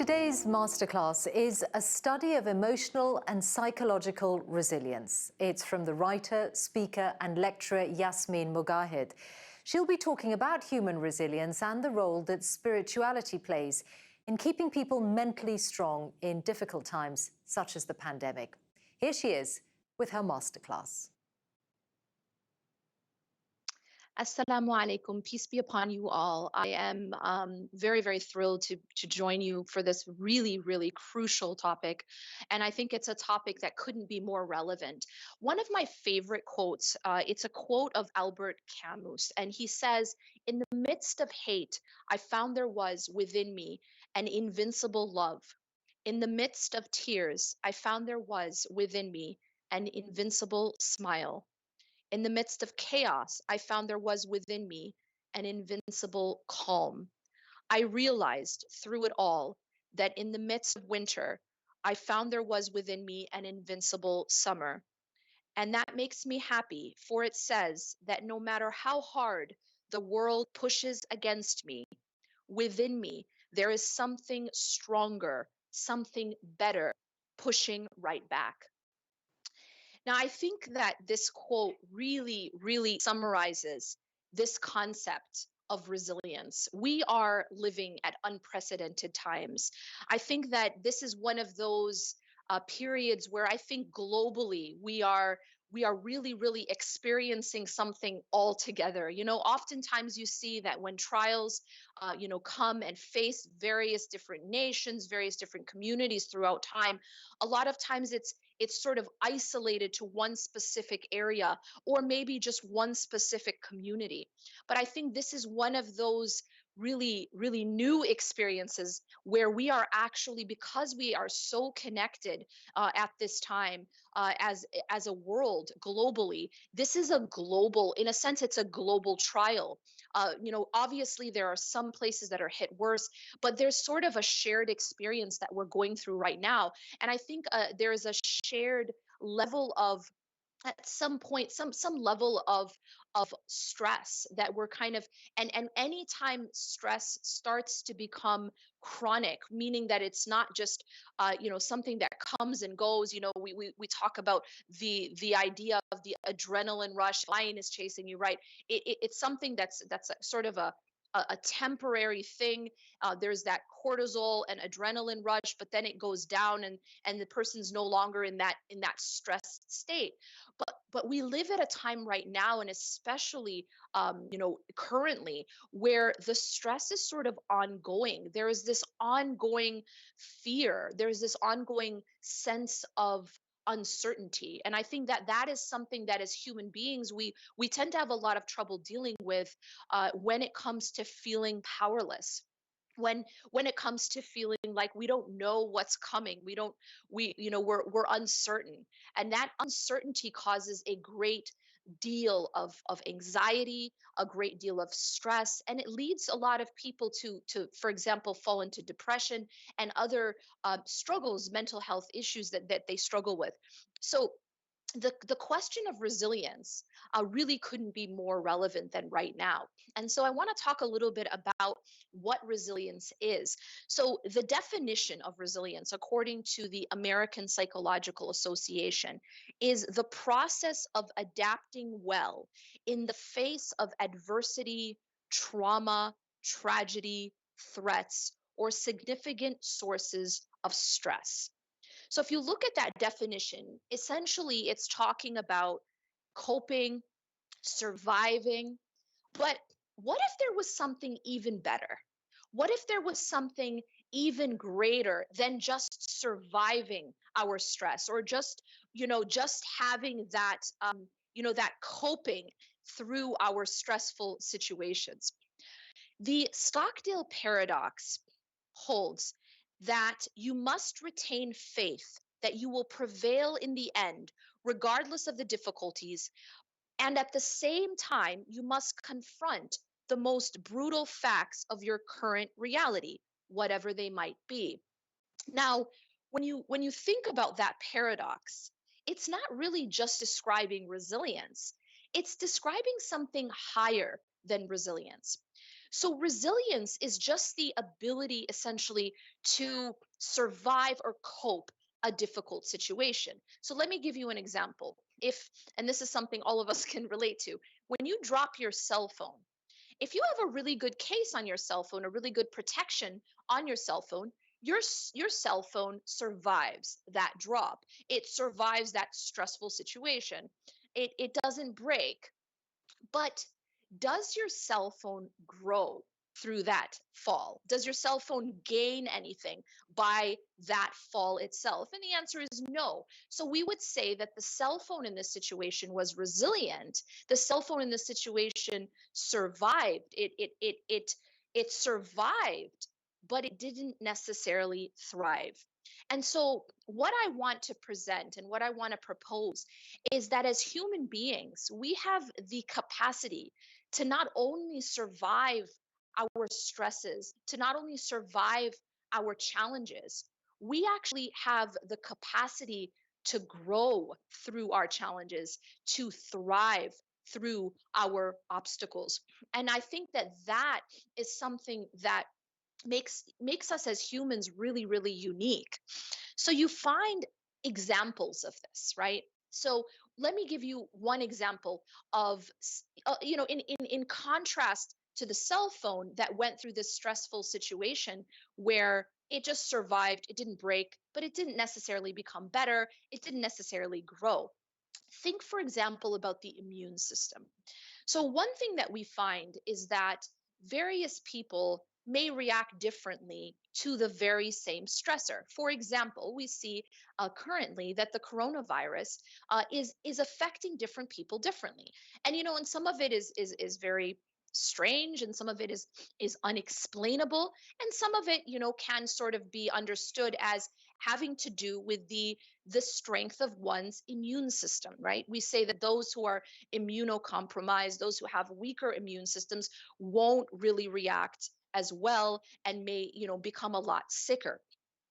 Today's masterclass is a study of emotional and psychological resilience. It's from the writer, speaker and lecturer Yasmin Mogahed. She'll be talking about human resilience and the role that spirituality plays in keeping people mentally strong in difficult times such as the pandemic. Here she is with her masterclass. Assalamu alaikum, peace be upon you all. I am very, very thrilled to join you for this really, really crucial topic. And I think it's a topic that couldn't be more relevant. One of my favorite quotes, it's a quote of Albert Camus, and he says, "In the midst of hate, I found there was within me an invincible love. In the midst of tears, I found there was within me an invincible smile. In the midst of chaos, I found there was within me an invincible calm. I realized through it all that in the midst of winter, I found there was within me an invincible summer. And that makes me happy, for it says that no matter how hard the world pushes against me, within me, there is something stronger, something better pushing right back." Now, I think that this quote really, really summarizes this concept of resilience. We are living at unprecedented times. I think that this is one of those periods where I think globally we are really, really experiencing something altogether. Oftentimes you see that when trials, come and face various different nations, various different communities throughout time, a lot of times it's sort of isolated to one specific area or maybe just one specific community. But I think this is one of those really, really new experiences where we are actually, because we are so connected at this time as a world globally, this is a global, in a sense, it's a global trial. Obviously there are some places that are hit worse, but there's sort of a shared experience that we're going through right now. And I think there is a shared level of, at some point, some level of stress that we're kind of, and anytime stress starts to become chronic, meaning that it's not just something that comes and goes. We talk about the idea of the adrenaline rush. Lion is chasing you, right? It's something that's a sort of a temporary thing. There's that cortisol and adrenaline rush, but then it goes down, and the person's no longer in that stressed state. But we live at a time right now, and especially currently, where the stress is sort of ongoing. There is this ongoing fear. There's this ongoing sense of uncertainty. And I think that is something that as human beings, we tend to have a lot of trouble dealing with when it comes to feeling powerless. When it comes to feeling like we don't know what's coming, we're uncertain, and that uncertainty causes a great deal of anxiety, a great deal of stress, and it leads a lot of people to for example, fall into depression and other struggles, mental health issues that they struggle with. So the question of resilience really couldn't be more relevant than right now. And so I want to talk a little bit about what resilience is. So the definition of resilience, according to the American Psychological Association, is the process of adapting well in the face of adversity, trauma, tragedy, threats, or significant sources of stress. So if you look at that definition, essentially it's talking about coping, surviving. But what if there was something even better? What if there was something even greater than just surviving our stress, or just having that, that coping through our stressful situations? The Stockdale paradox holds that you must retain faith that you will prevail in the end, regardless of the difficulties. And at the same time, you must confront the most brutal facts of your current reality, whatever they might be. Now, when you think about that paradox, it's not really just describing resilience. It's describing something higher than resilience. So resilience is just the ability essentially to survive or cope a difficult situation. So let me give you an example. If, and this is something all of us can relate to, when you drop your cell phone, if you have a really good case on your cell phone, a really good protection on your cell phone, your cell phone survives that drop. It survives that stressful situation. It doesn't break. But does your cell phone grow through that fall? Does your cell phone gain anything by that fall itself? And the answer is no. So we would say that the cell phone in this situation was resilient. The cell phone in this situation survived. It survived, but it didn't necessarily thrive. And so, what I want to present and what I want to propose is that as human beings, we have the capacity to not only survive our stresses, to not only survive our challenges, we actually have the capacity to grow through our challenges, to thrive through our obstacles. And I think that that is something that makes us as humans really really unique. So you find examples of this, right? So let me give you one example of, in contrast to the cell phone that went through this stressful situation where it just survived, it didn't break, but it didn't necessarily become better, it didn't necessarily grow. Think, for example, about the immune system. So, one thing that we find is that various people may react differently to the very same stressor. For example, we see currently that the coronavirus is affecting different people differently, and some of it is very strange, and some of it is unexplainable, and some of it can sort of be understood as having to do with the strength of one's immune system, right? We say that those who are immunocompromised, those who have weaker immune systems, won't really react as well and may, become a lot sicker.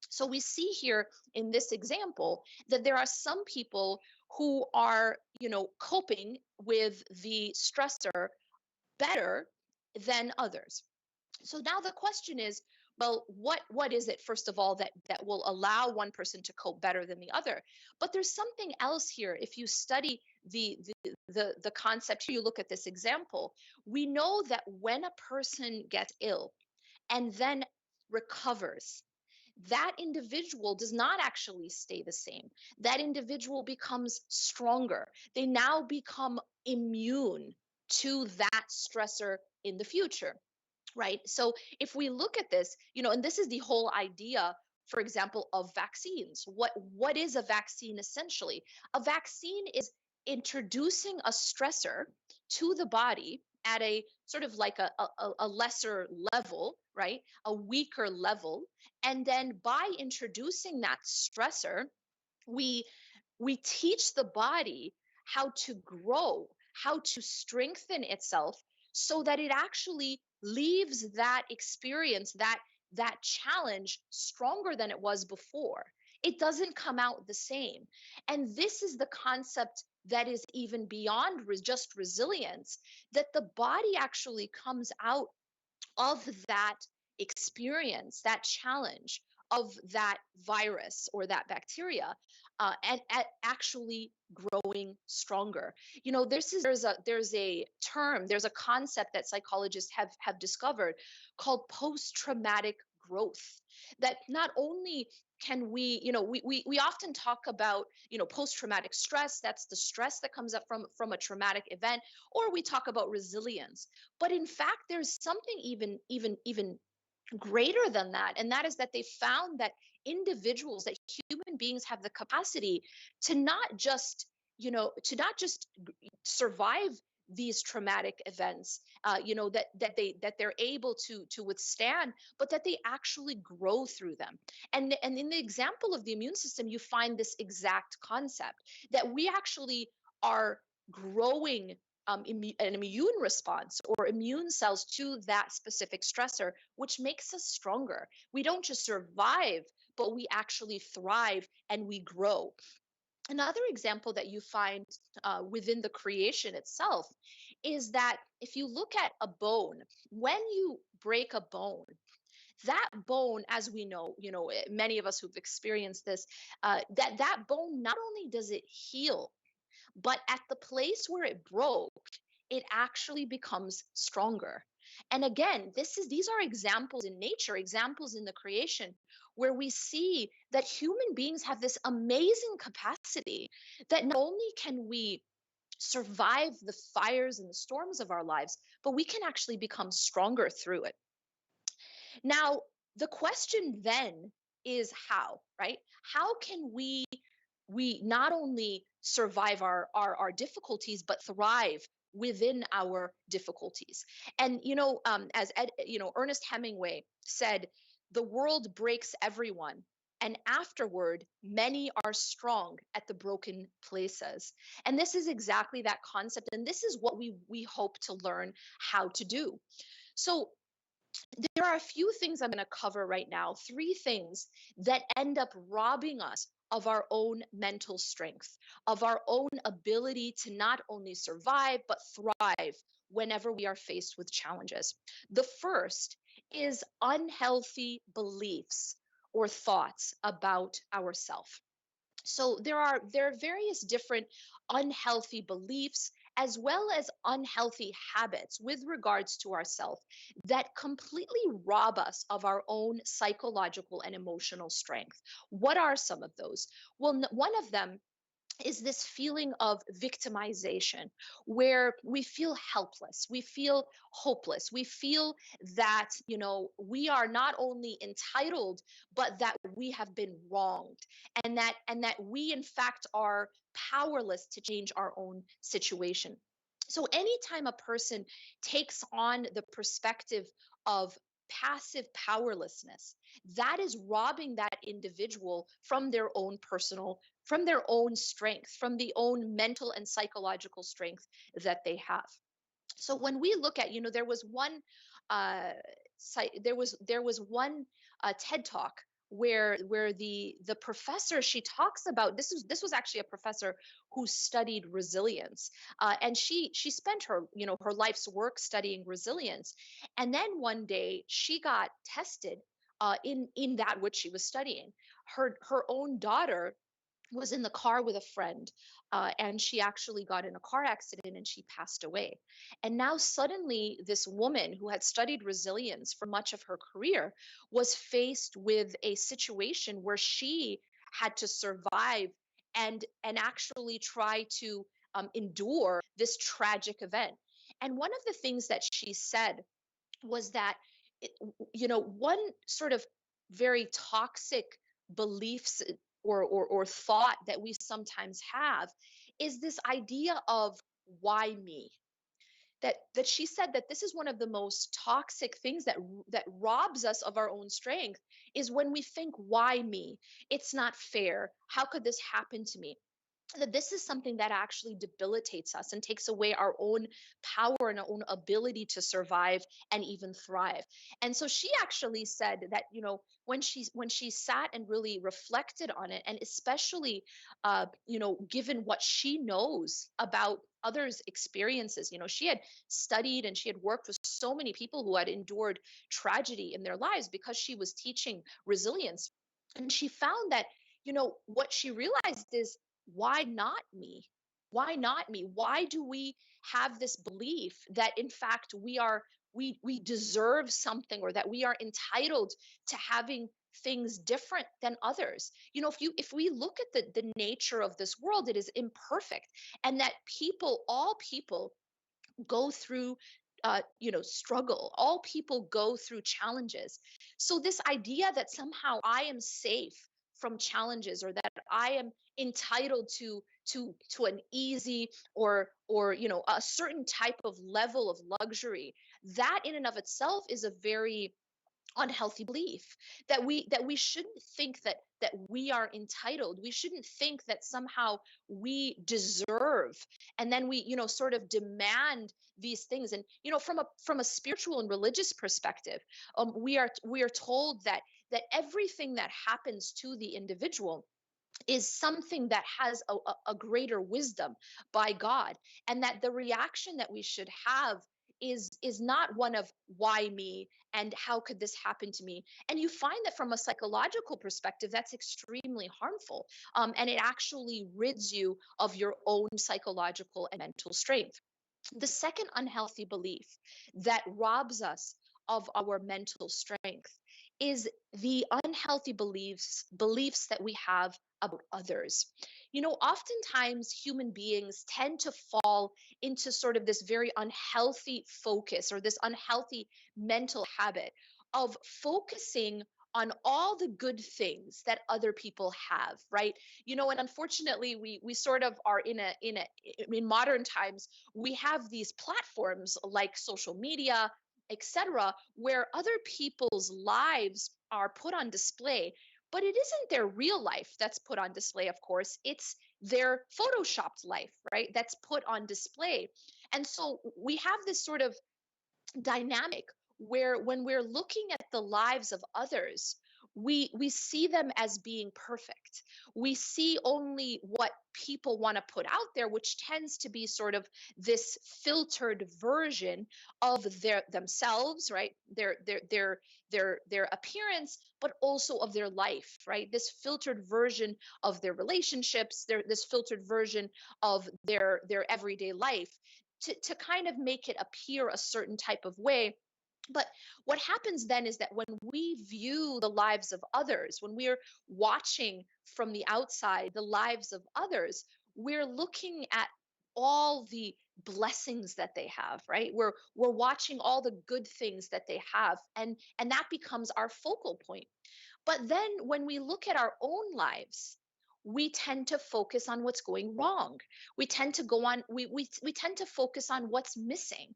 So we see here in this example that there are some people who are, coping with the stressor better than others. So now the question is, well, what is it, first of all, that will allow one person to cope better than the other? But there's something else here. If you study the concept here, you look at this example, we know that when a person gets ill and then recovers, that individual does not actually stay the same. That individual becomes stronger. They now become immune to that stressor in the future, right? So if we look at this, and this is the whole idea, for example, of vaccines. What is a vaccine essentially? A vaccine is introducing a stressor to the body at a sort of like a lesser level, right? A weaker level. And then by introducing that stressor, we we teach the body how to grow, how to strengthen itself so that it actually leaves that experience, that challenge stronger than it was before. It doesn't come out the same. And this is the concept that is even beyond just resilience, that the body actually comes out of that experience, that challenge of that virus or that bacteria, and actually growing stronger. There's a term, there's a concept that psychologists have discovered called post-traumatic growth. That not only can we often talk about post-traumatic stress, that's the stress that comes up from a traumatic event, or we talk about resilience, but in fact there's something even greater than that, and that is that they found that individuals, that human beings have the capacity to not just survive these traumatic events, that they're able to withstand, but that they actually grow through them. And in the example of the immune system, you find this exact concept, that we actually are growing an immune response or immune cells to that specific stressor, which makes us stronger. We don't just survive, but we actually thrive and we grow. Another example that you find within the creation itself is that if you look at a bone, when you break a bone, that bone, as we know, many of us who've experienced this, that bone, not only does it heal, but at the place where it broke, it actually becomes stronger. And again, these are examples in nature, examples in the creation, where we see that human beings have this amazing capacity that not only can we survive the fires and the storms of our lives, but we can actually become stronger through it. Now, the question then is how, right? How can we not only survive our difficulties but thrive within our difficulties? And Ernest Hemingway said, the world breaks everyone, and afterward many are strong at the broken places. And this is exactly that concept, and this is what we hope to learn how to do. So there are a few things I'm going to cover right now, three things that end up robbing us of our own mental strength, of our own ability to not only survive, but thrive whenever we are faced with challenges. The first is unhealthy beliefs or thoughts about ourselves. So there are various different unhealthy beliefs as well as unhealthy habits with regards to ourselves that completely rob us of our own psychological and emotional strength. What are some of those? Well, one of them is this feeling of victimization where we feel helpless, we feel hopeless, we feel that we are not only entitled but that we have been wronged, and that we in fact are powerless to change our own situation. So anytime a person takes on the perspective of passive powerlessness, that is robbing that individual from their own personal, from their own strength, from the own mental and psychological strength that they have. So when we look at, there was one uh there was one TED talk where the professor, she talks about, this was actually a professor who studied resilience, and she spent her life's work studying resilience. And then one day she got tested in that which she was studying. Her own daughter was in the car with a friend, and she actually got in a car accident and she passed away. And now suddenly this woman who had studied resilience for much of her career was faced with a situation where she had to survive and actually try to endure this tragic event. And one of the things that she said was that it, one sort of very toxic beliefs or thought that we sometimes have is this idea of why me. That she said that this is one of the most toxic things that robs us of our own strength, is when we think, why me? It's not fair. How could this happen to me? That this is something that actually debilitates us and takes away our own power and our own ability to survive and even thrive. And so she actually said that, when she sat and really reflected on it, and especially given what she knows about others experiences, she had studied and she had worked with so many people who had endured tragedy in their lives because she was teaching resilience. And she found that, what she realized is, why not me? Why not me? Why do we have this belief that in fact we deserve something, or that we are entitled to having things different than others? If we look at the nature of this world, it is imperfect, and that all people go through struggle. All people go through challenges. So this idea that somehow I am safe from challenges, or that I am entitled to an easy or a certain type of level of luxury, that in and of itself is a very unhealthy belief. That we shouldn't think that we are entitled. We shouldn't think that somehow we deserve, and then we sort of demand these things. And from a spiritual and religious perspective, we are told that everything that happens to the individual is something that has a greater wisdom by God, and that the reaction that we should have is not one of why me and how could this happen to me. And you find that from a psychological perspective, that's extremely harmful, and it actually rids you of your own psychological and mental strength. The second unhealthy belief that robs us of our mental strength is the unhealthy beliefs that we have about others. Oftentimes human beings tend to fall into sort of this very unhealthy focus, or this unhealthy mental habit of focusing on all the good things that other people have, right? And unfortunately we sort of are in modern times, we have these platforms like social media, etc., where other people's lives are put on display. But it isn't their real life that's put on display, of course. It's their photoshopped life, right? That's put on display. And so we have this sort of dynamic where when we're looking at the lives of others, we see them as being perfect. We see only what people want to put out there, which tends to be sort of this filtered version of their themselves, right? Their appearance, but also of their life, right? This filtered version of their relationships, this filtered version of their everyday life, to kind of make it appear a certain type of way. But what happens then is that when we view the lives of others, when we're watching from the outside the lives of others, we're looking at all the blessings that they have, right? We're watching all the good things that they have, and that becomes our focal point. But then when we look at our own lives, we tend to focus on what's going wrong. We tend to go on, we tend to focus on what's missing.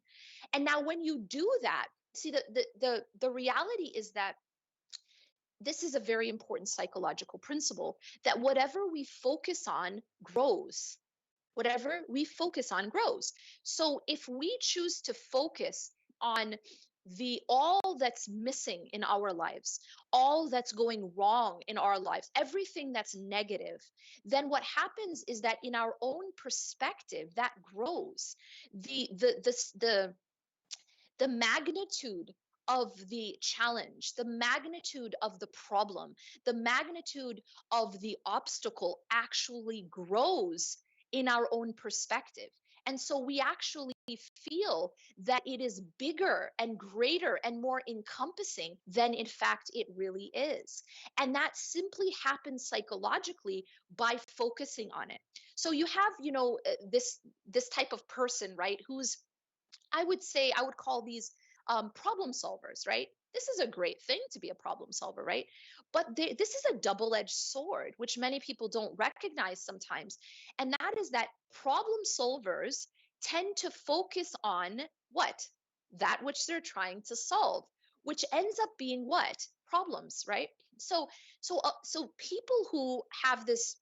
And now when you do that, see, the reality is that this is a very important psychological principle, that whatever we focus on grows. Whatever we focus on grows. So if we choose to focus on the all that's missing in our lives, all that's going wrong in our lives, everything that's negative, then what happens is that in our own perspective, that grows. The magnitude of the challenge, the magnitude of the problem, the magnitude of the obstacle actually grows in our own perspective. And so we actually feel that it is bigger and greater and more encompassing than in fact it really is. And that simply happens psychologically by focusing on it. So you have, this type of person, right, who's, I would say, I would call these problem solvers, right? This is a great thing to be a problem solver, right? But this is a double edged sword, which many people don't recognize sometimes. And that is that problem solvers tend to focus on what? That which they're trying to solve, which ends up being what? Problems, right? So people who have this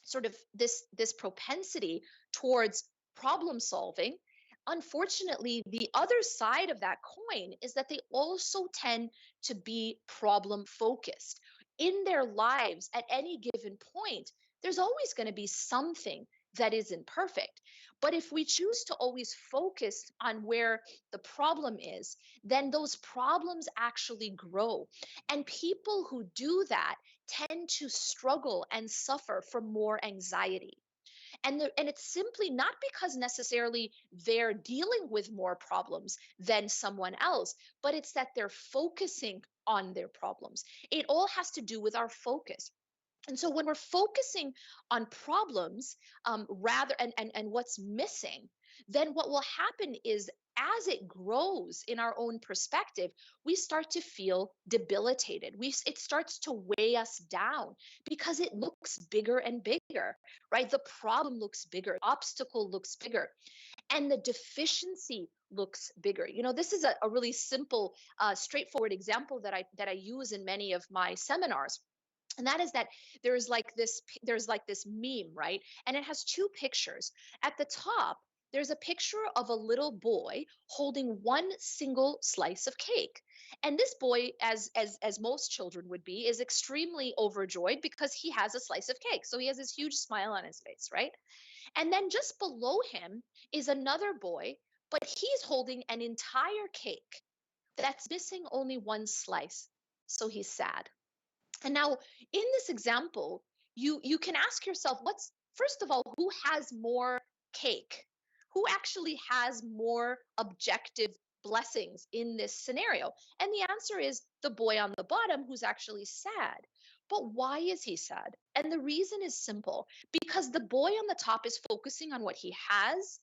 sort of this propensity towards problem solving, unfortunately the other side of that coin is that they also tend to be problem focused in their lives. At any given point, there's always going to be something that isn't perfect. But if we choose to always focus on where the problem is, then those problems actually grow. And people who do that tend to struggle and suffer from more anxiety. And it's simply not because necessarily they're dealing with more problems than someone else, but it's that they're focusing on their problems. It all has to do with our focus. And so when we're focusing on problems, rather and what's missing, then what will happen is, as it grows in our own perspective, we start to feel debilitated. It starts to weigh us down because it looks bigger and bigger, right? The problem looks bigger, obstacle looks bigger, and the deficiency looks bigger. This is a really simple, straightforward example that I use in many of my seminars. And that is that there's like this meme, right? And it has two pictures. At the top, there's a picture of a little boy holding one single slice of cake. And this boy, as most children would be, is extremely overjoyed because he has a slice of cake. So he has this huge smile on his face, right? And then just below him is another boy, but he's holding an entire cake that's missing only one slice. So he's sad. And now in this example, you can ask yourself, what's first of all, who has more cake? Who actually has more objective blessings in this scenario? And the answer is the boy on the bottom who's actually sad. But why is he sad? And the reason is simple, because the boy on the top is focusing on what he has,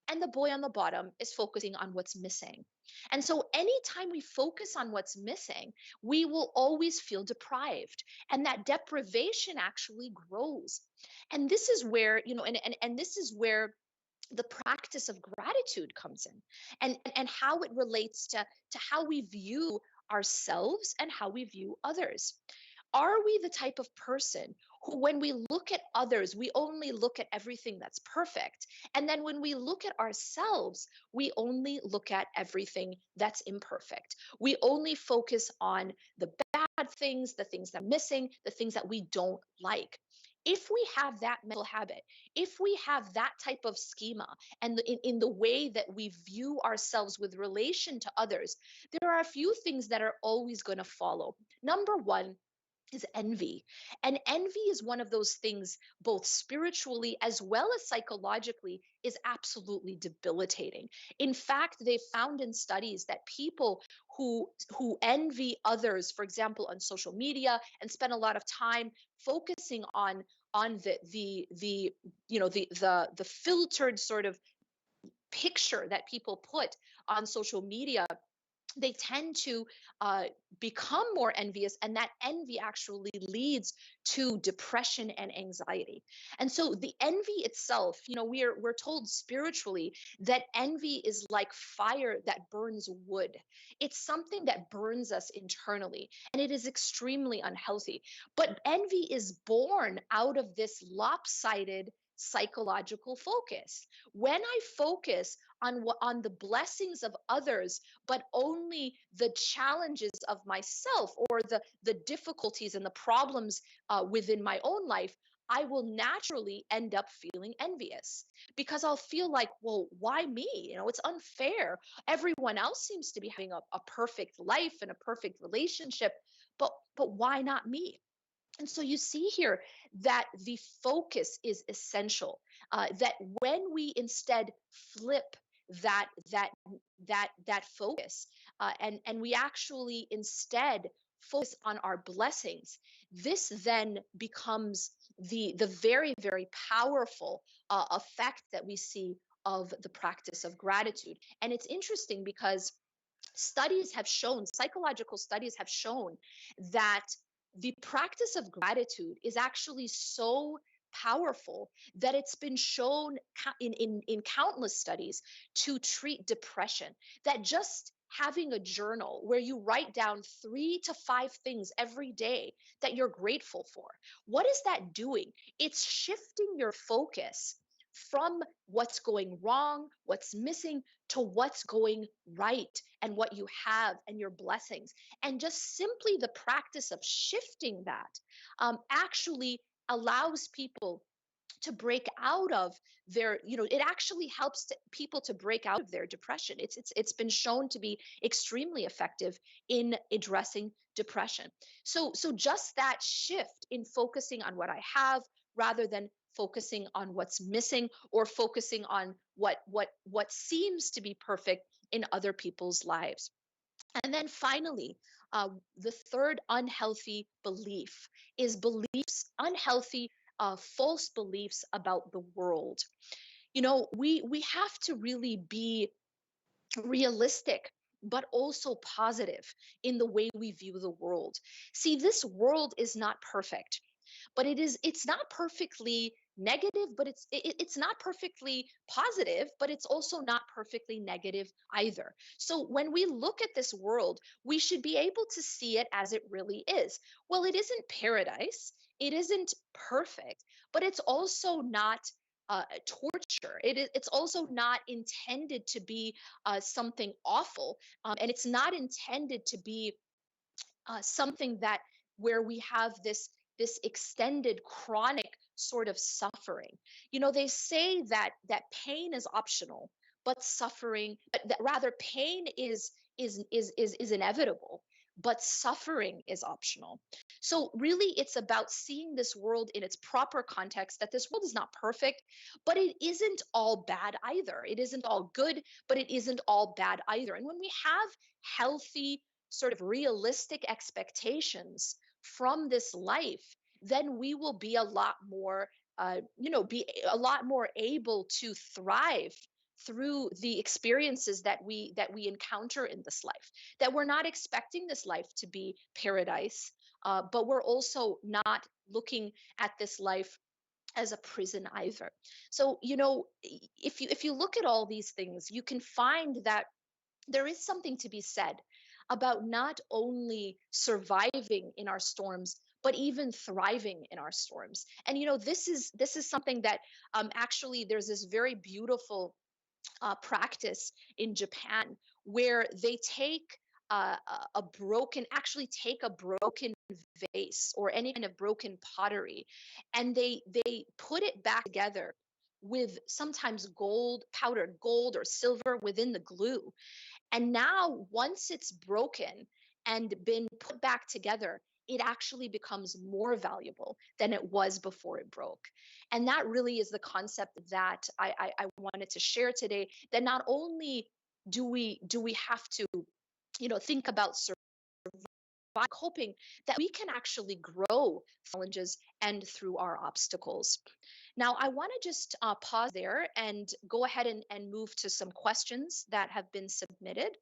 and the boy on the bottom is focusing on what's missing. And so anytime we focus on what's missing, we will always feel deprived. And that deprivation actually grows. And this is where, and this is where the practice of gratitude comes in, and how it relates to how we view ourselves and how we view others. Are we the type of person who, when we look at others, we only look at everything that's perfect? And then when we look at ourselves, we only look at everything that's imperfect. We only focus on the bad things, the things that are missing, the things that we don't like. If we have that mental habit, if we have that type of schema, and in the way that we view ourselves with relation to others, there are a few things that are always going to follow. Number one is envy. And envy is one of those things, both spiritually as well as psychologically, is absolutely debilitating. In fact, they found in studies that people who envy others, for example, on social media, and spend a lot of time focusing on the filtered sort of picture that people put on social media, they tend to become more envious, and that envy actually leads to depression and anxiety. And so the envy itself, we're told spiritually that envy is like fire that burns wood. It's something that burns us internally, and it is extremely unhealthy. But envy is born out of this lopsided psychological focus. When I focus on the blessings of others, but only the challenges of myself, or the difficulties and the problems within my own life, I will naturally end up feeling envious, because I'll feel like, well, why me? It's unfair. Everyone else seems to be having a perfect life and a perfect relationship, but why not me? And so you see here that the focus is essential. That when we instead flip that focus, and we actually instead focus on our blessings, this then becomes the very, very powerful effect that we see of the practice of gratitude. And it's interesting because psychological studies have shown that the practice of gratitude is actually so powerful that it's been shown in countless studies to treat depression. That just having a journal where you write down 3 to 5 things every day that you're grateful for, what is that doing? It's shifting your focus from what's going wrong, what's missing, to what's going right, and what you have and your blessings. And just simply the practice of shifting that actually allows people to break out of it actually helps people to break out of their depression. It's been shown to be extremely effective in addressing depression. So just that shift in focusing on what I have, rather than focusing on what's missing, or focusing on what seems to be perfect in other people's lives. And then finally, the third unhealthy belief is unhealthy, false beliefs about the world. We have to really be realistic, but also positive in the way we view the world. See, this world is not perfect, but it's not perfectly negative, but it's not perfectly positive, but it's also not perfectly negative either. So when we look at this world, we should be able to see it as it really is. Well, it isn't paradise, it isn't perfect, but it's also not torture. It's also not intended to be something awful, and it's not intended to be something that where we have this extended chronic sort of suffering. They say that pain is optional, but suffering, but that rather pain is inevitable, but suffering is optional. So really it's about seeing this world in its proper context, that this world is not perfect, but it isn't all bad either. It isn't all good, but it isn't all bad either. And when we have healthy, sort of realistic expectations from this life, then we will be a lot more, be a lot more able to thrive through the experiences that we encounter in this life. That we're not expecting this life to be paradise, but we're also not looking at this life as a prison either. So if you look at all these things, you can find that there is something to be said about not only surviving in our storms, but even thriving in our storms. And this is something that actually there's this very beautiful practice in Japan where they take a broken, actually take a broken vase or any kind of broken pottery, and they put it back together with sometimes gold, powdered gold or silver within the glue. And now, once it's broken and been put back together, it actually becomes more valuable than it was before it broke. And that really is the concept that I wanted to share today. That not only do we have to, think about coping, that we can actually grow challenges and through our obstacles. Now, I want to just pause there and go ahead and move to some questions that have been submitted.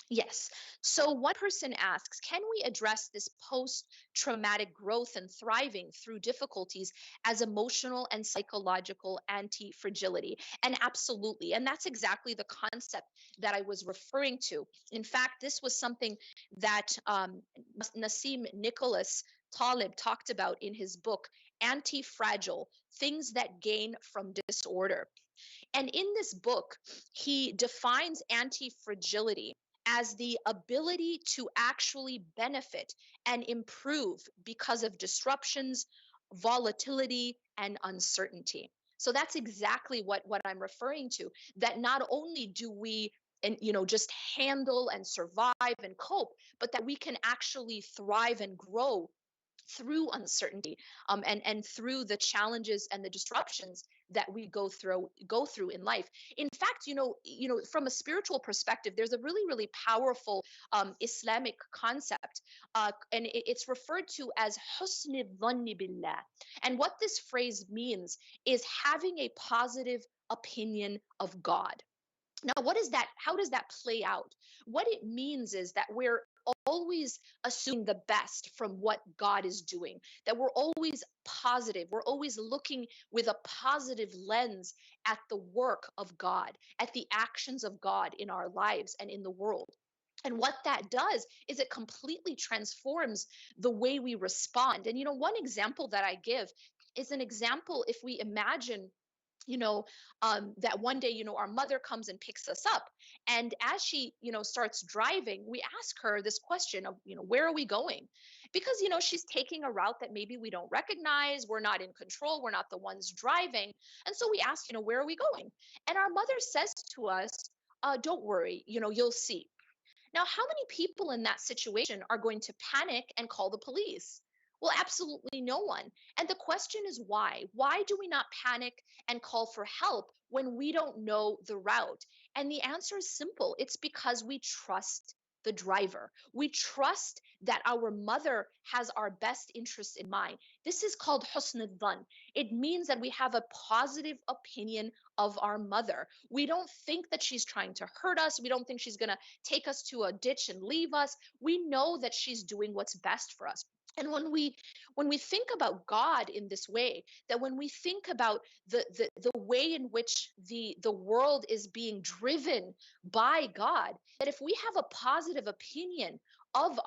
Yes. So one person asks, can we address this post traumatic growth and thriving through difficulties as emotional and psychological anti fragility? And absolutely. And that's exactly the concept that I was referring to. In fact, this was something that Nassim Nicholas Taleb talked about in his book, Anti Fragile: Things That Gain from Disorder. And in this book, he defines anti fragility as the ability to actually benefit and improve because of disruptions, volatility, and uncertainty. So that's exactly what I'm referring to. That not only do we and just handle and survive and cope, but that we can actually thrive and grow through uncertainty, and through the challenges and the disruptions that we go through in life. In fact, from a spiritual perspective, there's a really powerful Islamic concept, and it's referred to as husn dhanni billah. And what this phrase means is having a positive opinion of God. Now, what is that? How does that play out? What it means is that we're always assuming the best from what God is doing, that we're always positive. We're always looking with a positive lens at the work of God, at the actions of God in our lives and in the world. And what that does is it completely transforms the way we respond. And, one example that I give is an example if we imagine that one day, our mother comes and picks us up. And as she, starts driving, we ask her this question of, where are we going? Because, she's taking a route that maybe we don't recognize. We're not in control. We're not the ones driving. And so we ask, where are we going? And our mother says to us, don't worry, you'll see. Now, how many people in that situation are going to panic and call the police? Well, absolutely no one. And the question is why? Why do we not panic and call for help when we don't know the route? And the answer is simple: it's because we trust the driver. We trust that our mother has our best interests in mind. This is called husn al-dhan. It means that we have a positive opinion of our mother. We don't think that she's trying to hurt us. We don't think she's going to take us to a ditch and leave us. We know that she's doing what's best for us. And when we think about God in this way, that when we think about the way in which the world is being driven by God, that if we have a positive opinion of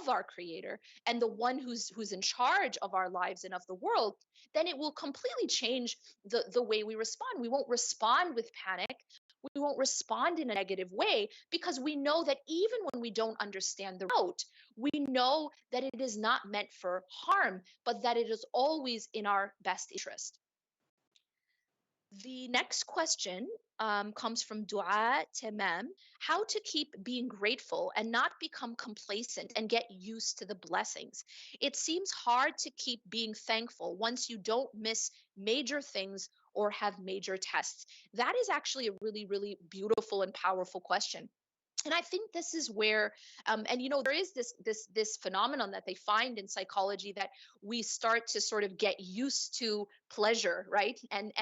our creator and the one who's in charge of our lives and of the world, then it will completely change the way we respond. We won't respond with panic. We won't respond in a negative way, because we know that even when we don't understand the route, we know that it is not meant for harm, but that it is always in our best interest. The next question comes from Dua Tamam. How to keep being grateful and not become complacent and get used to the blessings? It seems hard to keep being thankful once you don't miss major things or have major tests. That is actually a really, really beautiful and powerful question. And I think this is where, and there is this phenomenon that they find in psychology, that we start to sort of get used to pleasure, right? And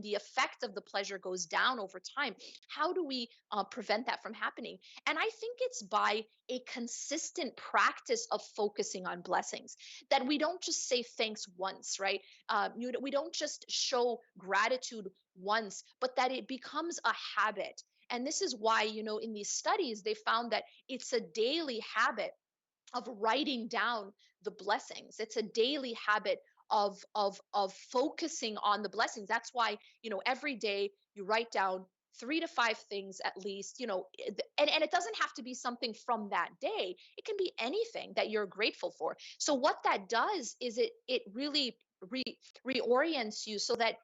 the effect of the pleasure goes down over time. How do we prevent that from happening? And I think it's by a consistent practice of focusing on blessings, that we don't just say thanks once, right? We don't just show gratitude once, but that it becomes a habit. And this is why, in these studies, they found that it's a daily habit of writing down the blessings. It's a daily habit of focusing on the blessings. That's why, every day you write down 3 to 5 things at least, and it doesn't have to be something from that day. It can be anything that you're grateful for. So what that does is it really reorients you, so that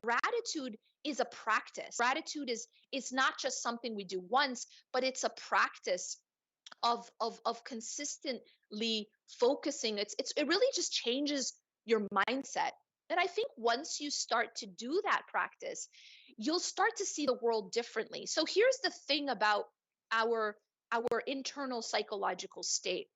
gratitude is a practice. Gratitude is not just something we do once, but it's a practice of consistently focusing. It really just changes your mindset. And I think once you start to do that practice, you'll start to see the world differently. So here's the thing about our our internal psychological state.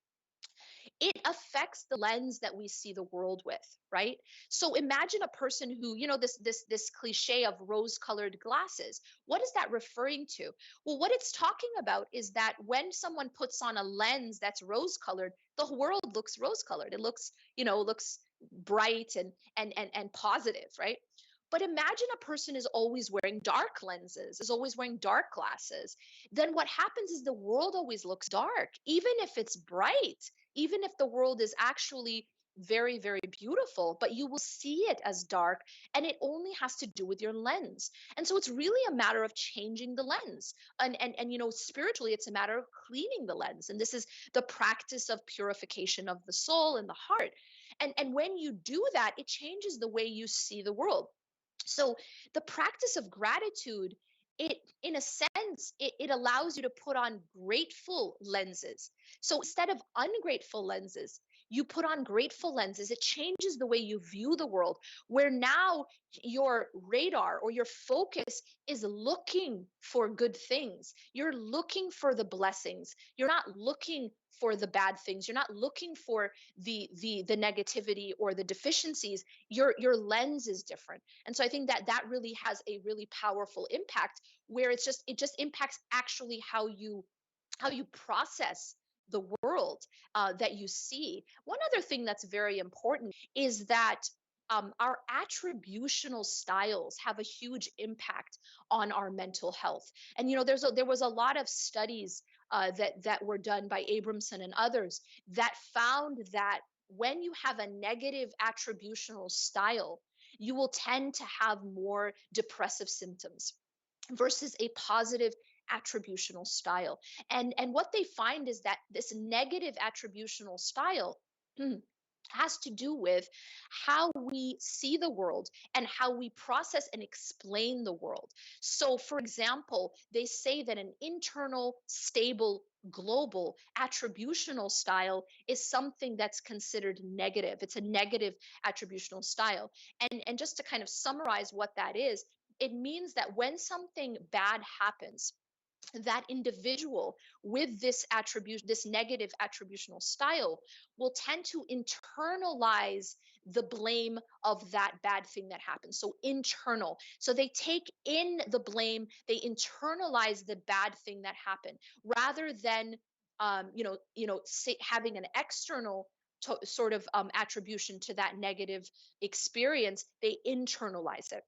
It affects the lens that we see the world with, right? So imagine a person who, this cliche of rose colored glasses. What is that referring to? Well, what it's talking about is that when someone puts on a lens that's rose colored, the world looks rose colored. It looks bright and positive, right? But imagine a person is always wearing dark lenses, is always wearing dark glasses. Then what happens is the world always looks dark, even if it's bright, even if the world is actually very, very beautiful, but you will see it as dark, and it only has to do with your lens. And so it's really a matter of changing the lens. And spiritually, it's a matter of cleaning the lens. And this is the practice of purification of the soul and the heart. And when you do that, it changes the way you see the world. So the practice of gratitude, it in a sense, it allows you to put on grateful lenses. So instead of ungrateful lenses, you put on grateful lenses. It changes the way you view the world, where now your radar or your focus is looking for good things. You're looking for the blessings. You're not looking for the bad things. You're not looking for the negativity or the deficiencies. Your lens is different. And so I think that really has a really powerful impact, where it just impacts actually how you process the world that you see. One other thing that's very important is that our attributional styles have a huge impact on our mental health. And there was a lot of studies that were done by Abramson and others that found that when you have a negative attributional style, you will tend to have more depressive symptoms versus a positive attributional style. And what they find is that this negative attributional style has to do with how we see the world and how we process and explain the world. So, for example, they say that an internal, stable, global attributional style is something that's considered negative. It's a negative attributional style. And just to kind of summarize what that is, it means that when something bad happens, that individual with this attribution, this negative attributional style, will tend to internalize the blame of that bad thing that happened. So internal. So they take in the blame, they internalize the bad thing that happened rather than having an external sort of attribution to that negative experience, they internalize it.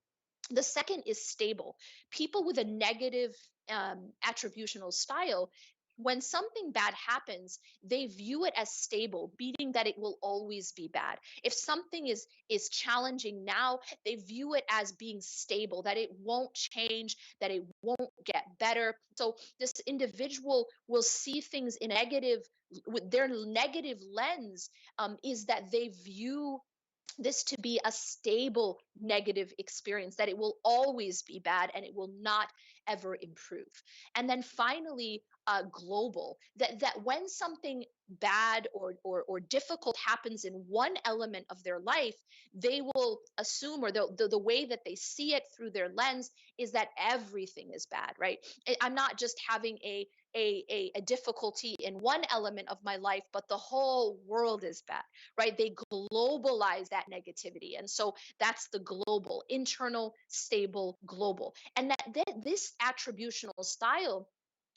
The second is stable. People with a negative attributional style, when something bad happens, they view it as stable, meaning that it will always be bad. If something is challenging now, they view it as being stable, that it won't change, that it won't get better. So this individual will see things in negative, with their negative lens, is that they view this to be a stable negative experience, that it will always be bad and it will not ever improve. And then finally, global, that when something bad or difficult happens in one element of their life, they will assume, or the way that they see it through their lens is that everything is bad, right? I'm not just having a difficulty in one element of my life, but the whole world is bad, right? They globalize that negativity. And so that's the global, internal, stable, global. And this attributional style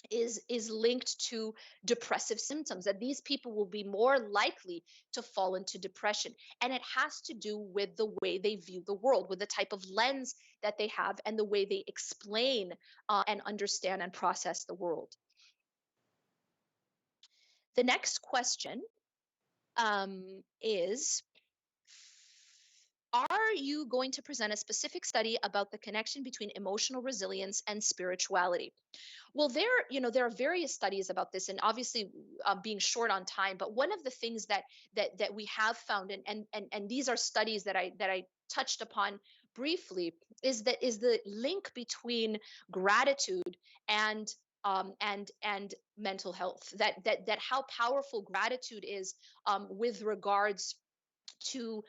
is linked to depressive symptoms, that these people will be more likely to fall into depression. And it has to do with the way they view the world, with the type of lens that they have, and the way they explain and understand and process the world. The next question is, are you going to present a specific study about the connection between emotional resilience and spirituality? Well, there are various studies about this, and obviously, being short on time. But one of the things that we have found, and these are studies that I touched upon briefly, is the link between gratitude and and mental health. That how powerful gratitude is with regards to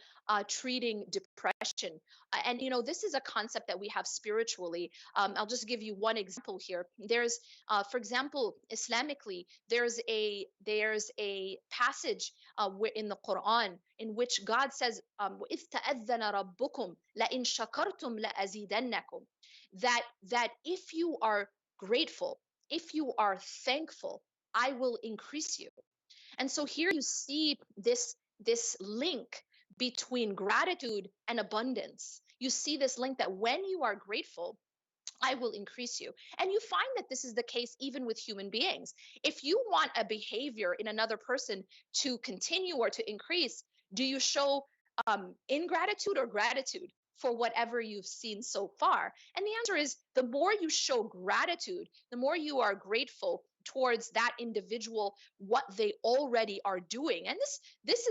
treating depression. And this is a concept that we have spiritually. I'll just give you one example here. There's, for example, Islamically, there's a passage in the Quran in which God says, "وَإِذْ تَأَذَّنَ رَبُّكُمْ لَإِن شَكَرْتُمْ لَأَزِيدَنَّكُمْ." That if you are grateful, if you are thankful, I will increase you. And so here you see this link between gratitude and abundance. You see this link that when you are grateful, I will increase you. And you find that this is the case even with human beings. If you want a behavior in another person to continue or to increase, do you show ingratitude or gratitude for whatever you've seen so far? And the answer is, the more you show gratitude, the more you are grateful towards that individual, what they already are doing. And this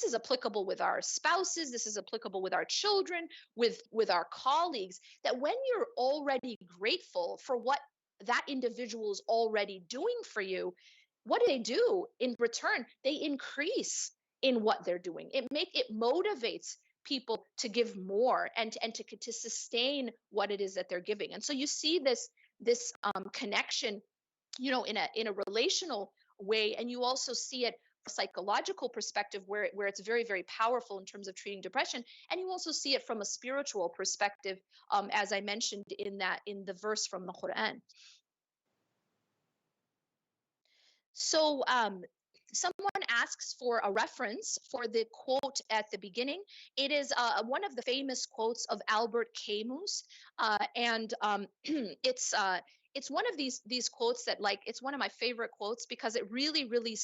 is applicable with our spouses, this is applicable with our children, with our colleagues, that when you're already grateful for what that individual is already doing for you, what do in return? They increase in what they're doing. It motivates people to give more, and to sustain what it is that they're giving. And so you see this connection, in a relational way, and you also see it from a psychological perspective, where it's very, very powerful in terms of treating depression. And you also see it from a spiritual perspective, as I mentioned in the verse from the Quran. So someone asks for a reference for the quote at the beginning. It is one of the famous quotes of Albert Camus, and it's one of these quotes that, like, it's one of my favorite quotes, because it really, really,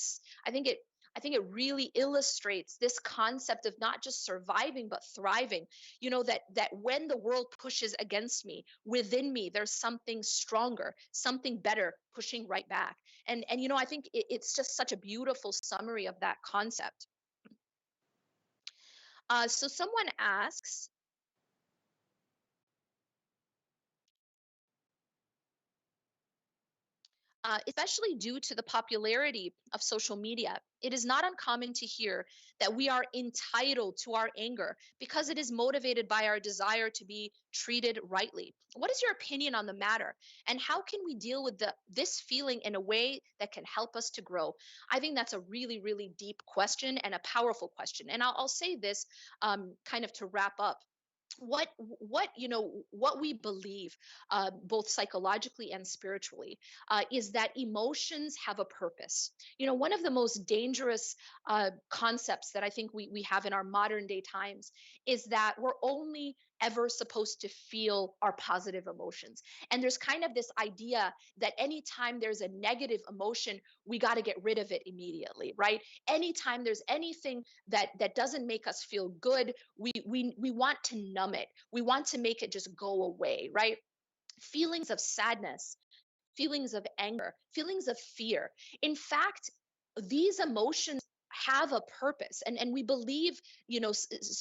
I think it really illustrates this concept of not just surviving but thriving. That when the world pushes against me, within me there's something stronger, something better pushing right back. And I think it's just such a beautiful summary of that concept. So someone asks, especially due to the popularity of social media, it is not uncommon to hear that we are entitled to our anger because it is motivated by our desire to be treated rightly. What is your opinion on the matter? And how can we deal with this feeling in a way that can help us to grow? I think that's a really, really deep question and a powerful question. And I'll say this, kind of to wrap up. what we believe, both psychologically and spiritually, is that emotions have a purpose. One of the most dangerous concepts that I think we have in our modern day times is that we're only ever supposed to feel our positive emotions. And there's kind of this idea that anytime there's a negative emotion, we got to get rid of it immediately, right? Anytime there's anything that doesn't make us feel good, we want to numb it. We want to make it just go away, right? Feelings of sadness, feelings of anger, feelings of fear. In fact, these emotions have a purpose, and we believe,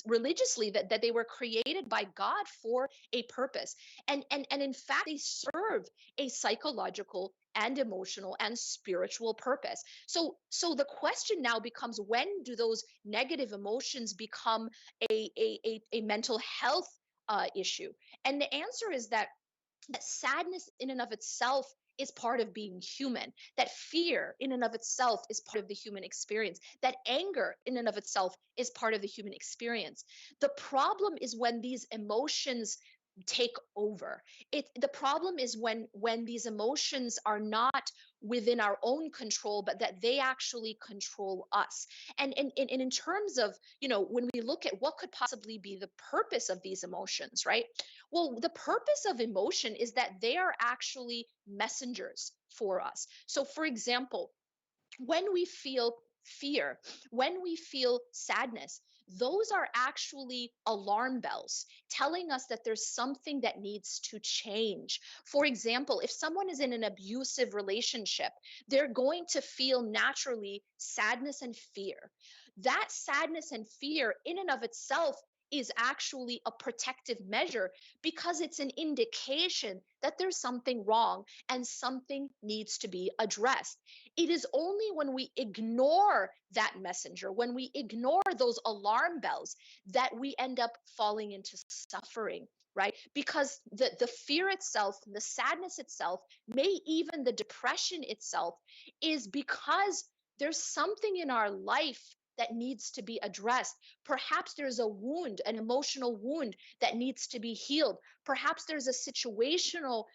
religiously, that they were created by God for a purpose. And in fact, they serve a psychological and emotional and spiritual purpose. So the question now becomes, when do those negative emotions become a mental health issue? And the answer is that sadness in and of itself is part of being human, that fear in and of itself is part of the human experience, that anger in and of itself is part of the human experience. The problem is when these emotions take over. The problem is when these emotions are not within our own control, but that they actually control us. And in terms of, when we look at what could possibly be the purpose of these emotions, right? Well, the purpose of emotion is that they are actually messengers for us. So for example, when we feel fear, when we feel sadness, those are actually alarm bells telling us that there's something that needs to change. For example, if someone is in an abusive relationship, they're going to feel naturally sadness and fear. That sadness and fear, in and of itself, is actually a protective measure because it's an indication that there's something wrong and something needs to be addressed. It is only when we ignore that messenger, when we ignore those alarm bells, that we end up falling into suffering, right? Because the fear itself, the sadness itself, may even the depression itself, is because there's something in our life that needs to be addressed. Perhaps there's a wound, an emotional wound that needs to be healed. Perhaps there's a situational,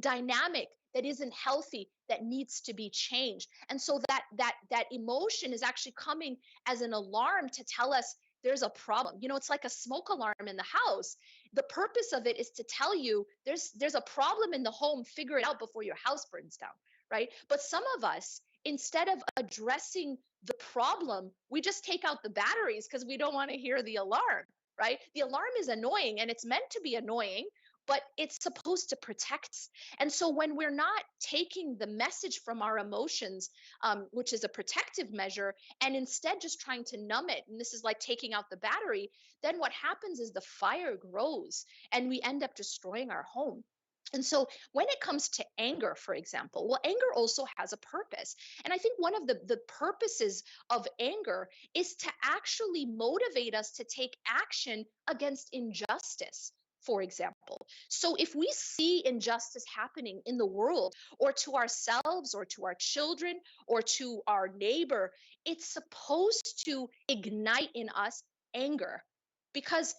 dynamic that isn't healthy that needs to be changed. And so that emotion is actually coming as an alarm to tell us there's a problem. It's like a smoke alarm in the house. The purpose of it is to tell you there's a problem in the home, figure it out before your house burns down, right? But some of us, instead of addressing the problem, we just take out the batteries because we don't want to hear the alarm, right? The alarm is annoying, and it's meant to be annoying, but it's supposed to protect us. And so when we're not taking the message from our emotions, which is a protective measure, and instead just trying to numb it, and this is like taking out the battery, then what happens is the fire grows and we end up destroying our home. And so when it comes to anger, for example, well, anger also has a purpose. And I think one of the purposes of anger is to actually motivate us to take action against injustice, for example. So if we see injustice happening in the world, or to ourselves, or to our children, or to our neighbor, it's supposed to ignite in us anger, because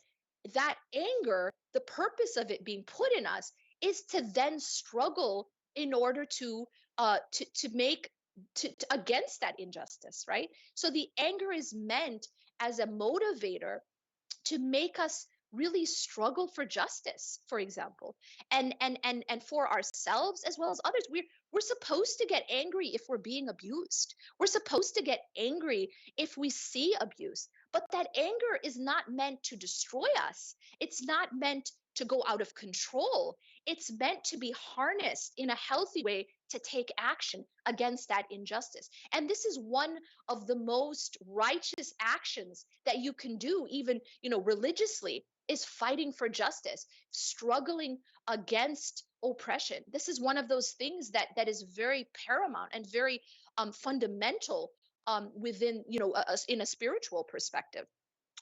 that anger, the purpose of it being put in us, is to then struggle in order to make against that injustice, right? So the anger is meant as a motivator to make us really struggle for justice, for example, and for ourselves as well as others. We're supposed to get angry if we're being abused. We're supposed to get angry if we see abuse. But that anger is not meant to destroy us. It's not meant to go out of control. It's meant to be harnessed in a healthy way to take action against that injustice. And this is one of the most righteous actions that you can do, even, religiously, is fighting for justice, struggling against oppression. This is one of those things that is very paramount and very fundamental, within, in a spiritual perspective.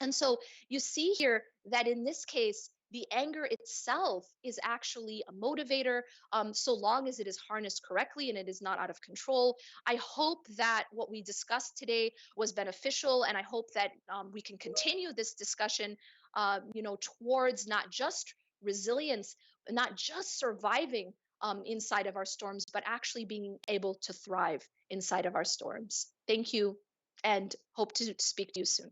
And so you see here that in this case, the anger itself is actually a motivator, so long as it is harnessed correctly and it is not out of control. I hope that what we discussed today was beneficial, and I hope that we can continue this discussion towards not just resilience, not just surviving inside of our storms, but actually being able to thrive inside of our storms. Thank you, and hope to speak to you soon.